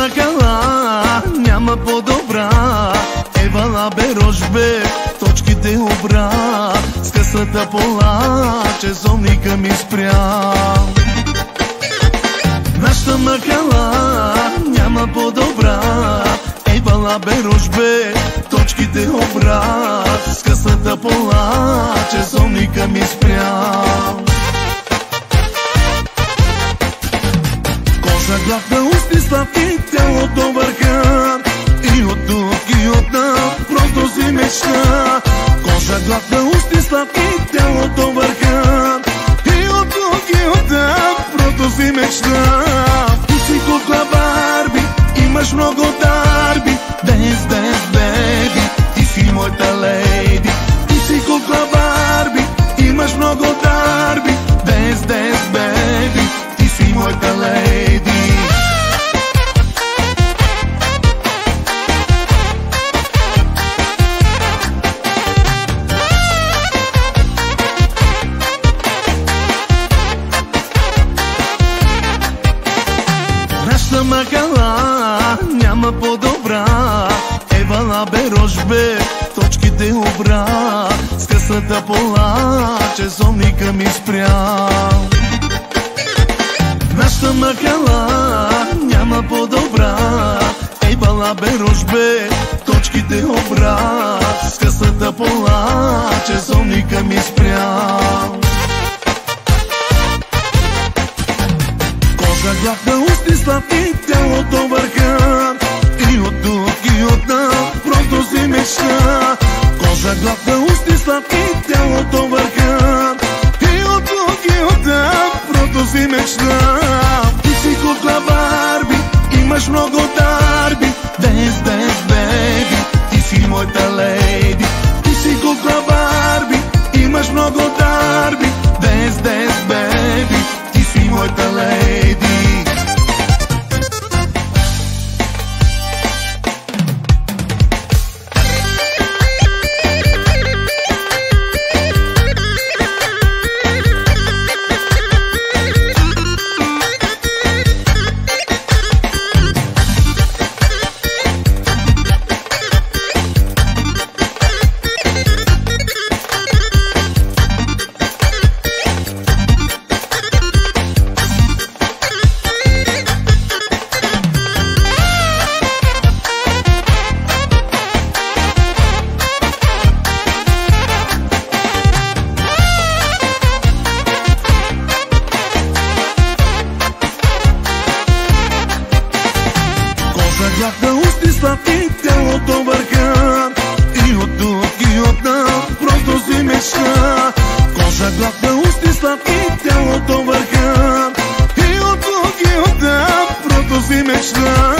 махала няма по-добра. Евала бе рожбе, точките обра. С късата пола, часовника ми спря. Нашата махала няма по-добра. Евала бе рожбе, точките обра. С късата пола, часовника ми спря. Кожа, главна, усти, слави, тялото върха. И от тук, и от там, просто си мечта. Кожа, главна, усти, слави, тялото върха. И от тук, и от там, просто си мечта. Ти си кукла Барби, имаш много дарби. Dance, dance, baby, ти си моята лейди. Ти си кукла Барби, имаш много дарби. Dance, dance, baby, ти си моята лейди. Нашата махала няма по-добра. Евала бе рожбе, точките обра. С късата пола, часовника ми спря. Нашата махала няма по-добра. Евала бе рожбе, точките обра. С късата пола, часовника ми спря. Кожа, главна, усти, слави, тялото върха. И от тук, и от там, просто си мечта. Кожа, главна, усти, слави, тялото върха. И от тук, и от там, просто си мечта. Ти си кукла Барби, имаш много дарби. Dance, dance, baby, ти си моята лейди. Ти си кукла Барби, имаш много дарби. Dance, dance, baby, ти си моята лейди. Главна, усти, слави, тялото върха. И от тук, и от там, просто си мечта. Кожа, главна, усти, слави, тялото върха. И от тук, и от там, просто си мечта.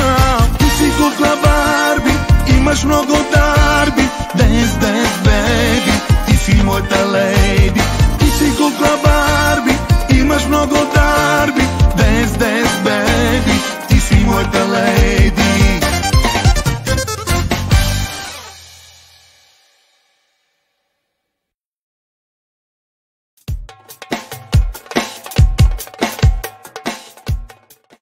Ти си кукла Барби, имаш много дарби. Dance, dance, baby, ти си моята лейди. Ти си кукла Барби, имаш много дарби.